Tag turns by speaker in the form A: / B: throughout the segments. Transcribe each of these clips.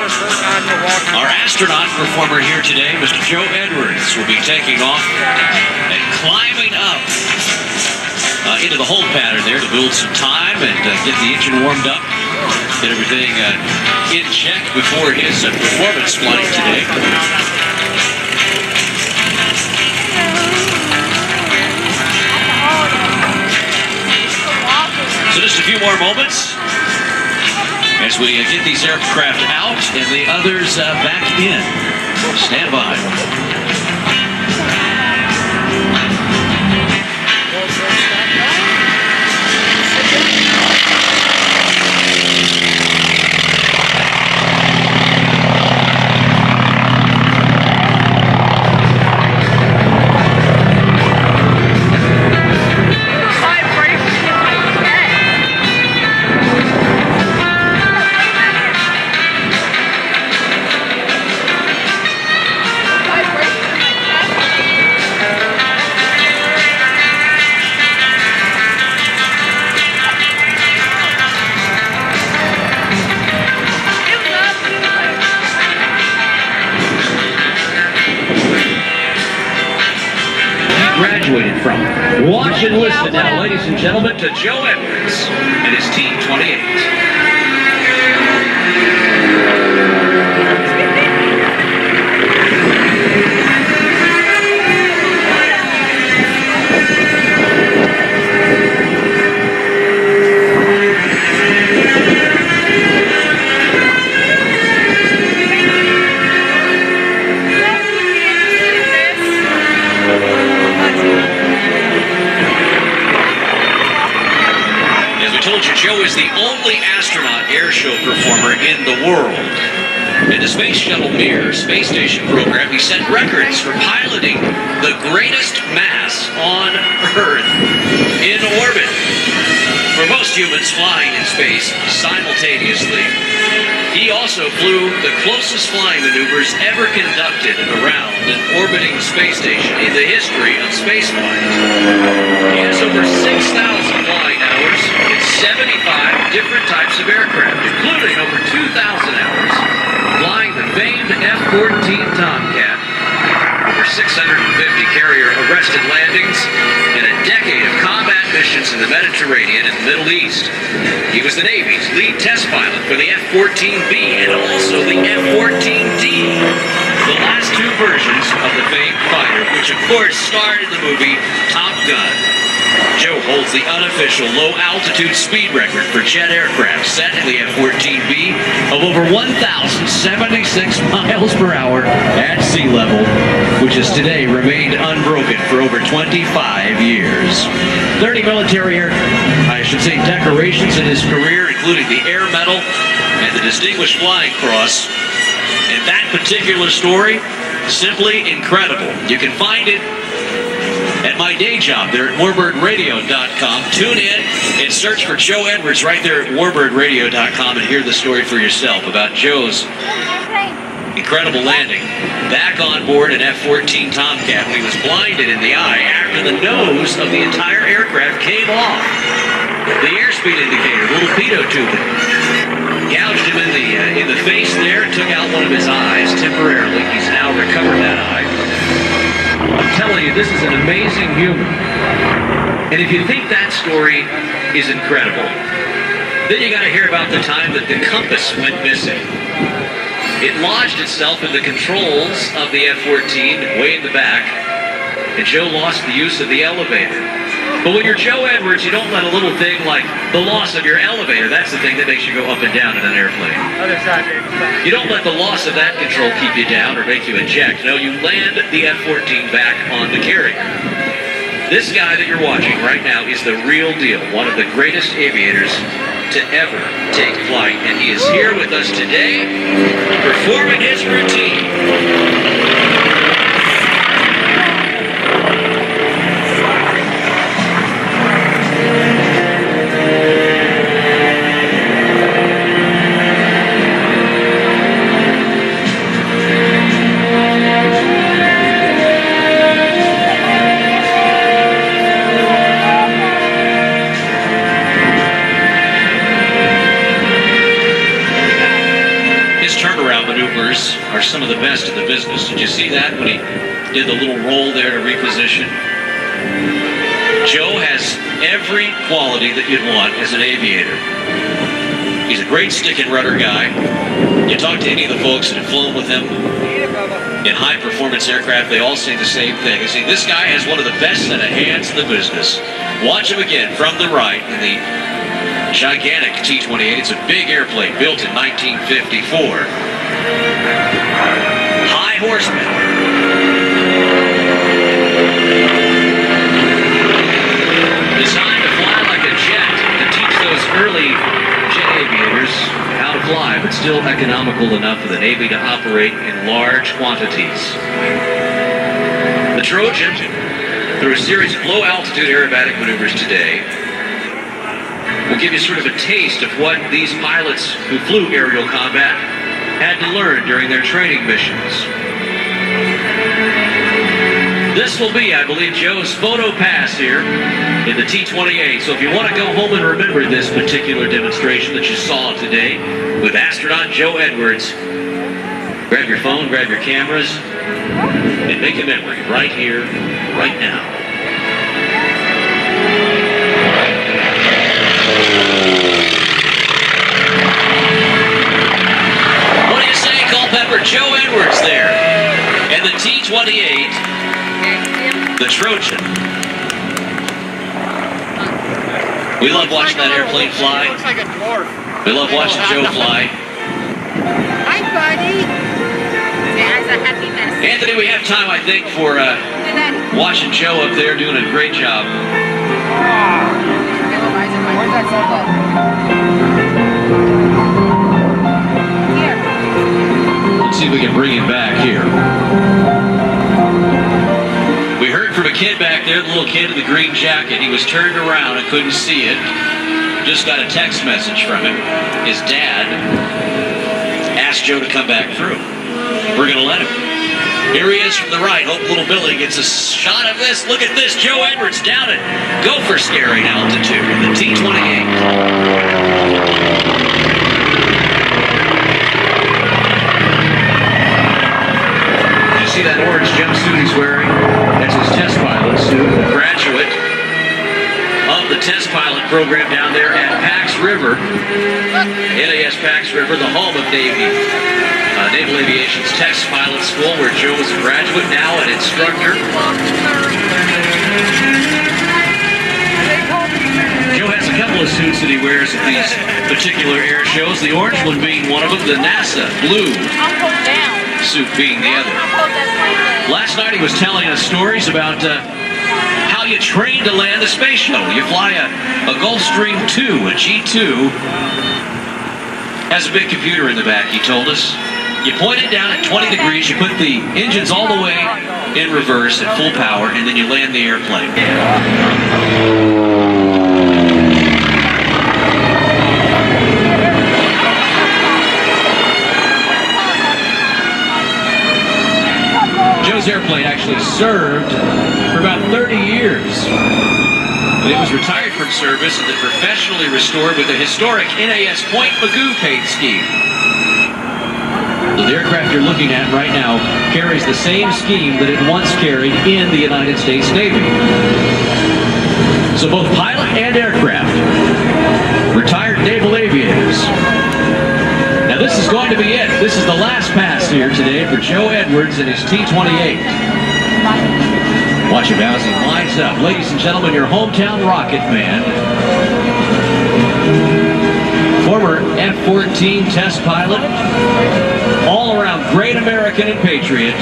A: Our astronaut performer here today, Mr. Joe Edwards, will be taking off and climbing up into the hold pattern there to build some time and get the engine warmed up, get everything in check before his performance flight today. So just a few more moments as we get these aircraft out and the others back in. Stand by. Graduated from. Watch and listen now, ladies and gentlemen, to Joe Edwards and his T-28. Joe is the only astronaut airshow performer in the world. In the Space Shuttle Mir space station program, he set records for piloting the greatest mass on Earth in orbit. For most humans flying in space simultaneously, he also flew the closest flying maneuvers ever conducted around an orbiting space station in the history of spaceflight. He has over 6,000 flying hours in 75 different types of aircraft, including over 2,000 hours flying the famed F-14 Tomcat, over 650 carrier arrested landings, and a decade of combat missions in the Mediterranean and the Middle East. He was the Navy's lead test pilot for the F-14B and also the F-14D, the last two versions of the famed fighter, which of course starred in the movie Top Gun. Joe holds the unofficial low-altitude speed record for jet aircraft set in the F-14B of over 1,076 miles per hour at sea level, which has today remained unbroken for over 25 years. 30 military decorations in his career, including the Air Medal and the Distinguished Flying Cross. And that particular story, simply incredible. You can find it at my day job there at warbirdradio.com. Tune in and search for Joe Edwards right there at warbirdradio.com and hear the story for yourself about Joe's incredible landing back on board an F-14 Tomcat when he was blinded in the eye after the nose of the entire aircraft came off. The airspeed indicator, little pitot tubing, gouged him in the face there, took out one of his eyes temporarily. He's now recovered that eye. I'm telling you, this is an amazing human. And if you think that story is incredible, then you got to hear about the time that the compass went missing. It lodged itself in the controls of the F-14 way in the back, and Joe lost the use of the elevator. But when you're Joe Edwards, you don't let a little thing like the loss of your elevator, that's the thing that makes you go up and down in an airplane.
B: Other side, Dave.
A: You don't let the loss of that control keep you down or make you eject. No, you land the F-14 back on the carrier. This guy that you're watching right now is the real deal, one of the greatest aviators to ever take flight. And he is here with us today, performing his routine. Turnaround maneuvers are some of the best in the business. Did you see that when he did the little roll there to reposition? Joe has every quality that you'd want as an aviator. He's a great stick and rudder guy. You talk to any of the folks that have flown with him in high-performance aircraft, they all say the same thing. They say, this guy has one of the best set of hands in the business. Watch him again from the right in the gigantic T-28. It's a big airplane built in 1954. High horsepower. Designed to fly like a jet to teach those early jet aviators how to fly, but still economical enough for the Navy to operate in large quantities. The Trojan, through a series of low-altitude aerobatic maneuvers today, will give you sort of a taste of what these pilots who flew aerial combat had to learn during their training missions. This will be, I believe, Joe's photo pass here in the T-28. So if you want to go home and remember this particular demonstration that you saw today with astronaut Joe Edwards, grab your phone, grab your cameras, and make a memory right here, right now. What do you say, Culpeper? Joe Edwards there. And the T-28, the Trojan. We love watching that airplane fly.
B: Looks like a dwarf.
A: We love watching Joe fly.
B: Hi, buddy. That's a happy mess.
A: Anthony, we have time, I think, for watching Joe up there doing a great job.
B: Where's that cell phone? Here.
A: Let's see if we can bring him back here. We heard from a kid back there, the little kid in the green jacket. He was turned around and couldn't see it. Just got a text message from him. His dad asked Joe to come back through. We're going to let him. Here he is from the right. Hope little Billy gets a shot of this. Look at this. Joe Edwards down at gopher scaring altitude in the T-28. You see that orange jumpsuit he's wearing? That's his test pilot suit. A graduate of the test pilot program down there at Pax River. NAS Pax River, the home of Naval Aviation's Test Pilot School, where Joe is a graduate now, an instructor. Joe has a couple of suits that he wears at these particular air shows, the orange one being one of them, the NASA blue suit being the other. Last night he was telling us stories about how you train to land a space shuttle. You fly a Gulfstream 2, a G2, has a big computer in the back, he told us. You point it down at 20 degrees, you put the engines all the way in reverse at full power, and then you land the airplane. Joe's airplane actually served for about 30 years. But it was retired from service and then professionally restored with a historic NAS Point Magoo paint scheme. The aircraft you're looking at right now carries the same scheme that it once carried in the United States Navy. So both pilot and aircraft, retired naval aviators. Now this is going to be it. This is the last pass here today for Joe Edwards and his T-28. Watch him as he lines up. Ladies and gentlemen, your hometown rocket man, former F-14 test pilot, all-around great American and patriot,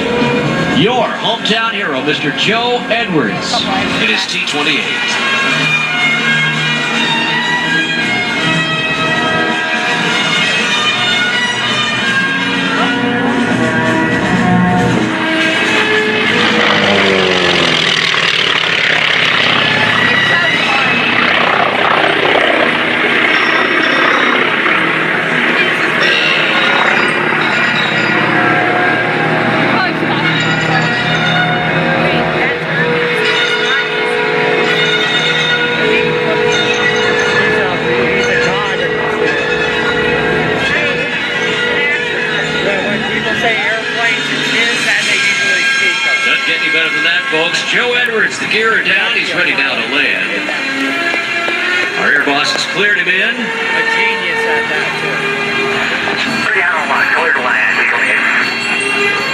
A: your hometown hero, Mr. Joe Edwards, in his T-28. Joe Edwards, the gear are down. He's ready now to land. Our air boss has cleared him in.
B: A genius at that, too.
C: Clear to land.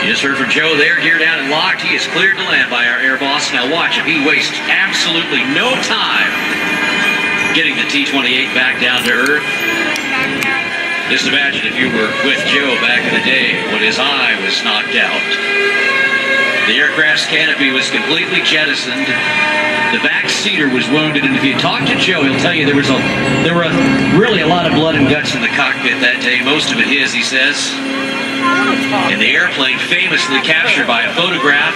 A: You just heard from Joe there, gear down and locked. He is cleared to land by our air boss. Now watch him. He wastes absolutely no time getting the T-28 back down to earth. Just imagine if you were with Joe back in the day when his eye was knocked out. The aircraft's canopy was completely jettisoned. The back seater was wounded, and if you talk to Joe, he'll tell you there were really a lot of blood and guts in the cockpit that day. Most of it his, he says. And the airplane famously captured by a photograph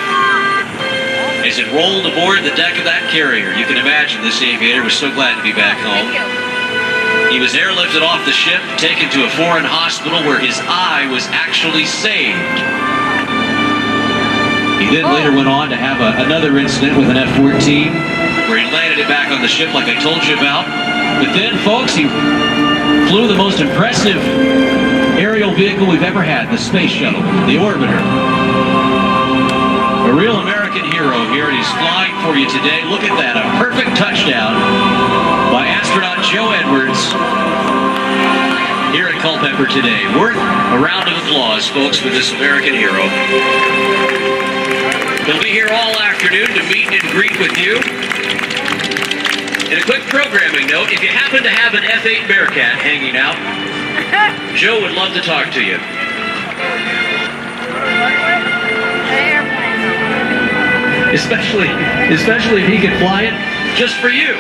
A: as it rolled aboard the deck of that carrier. You can imagine this aviator was so glad to be back home. He was airlifted off the ship, taken to a foreign hospital where his eye was actually saved. He then later went on to have another incident with an F-14 where he landed it back on the ship like I told you about. But then, folks, he flew the most impressive aerial vehicle we've ever had, the space shuttle, the orbiter. A real American hero here, and he's flying for you today. Look at that, a perfect touchdown by astronaut Joe Edwards here at Culpeper today. Worth a round of applause, folks, for this American hero. He'll be here all afternoon to meet and greet with you. And a quick programming note, if you happen to have an F-8 Bearcat hanging out, Joe would love to talk to you. Especially if he can fly it just for you.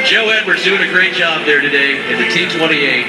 A: Joe Edwards doing a great job there today in the T-28.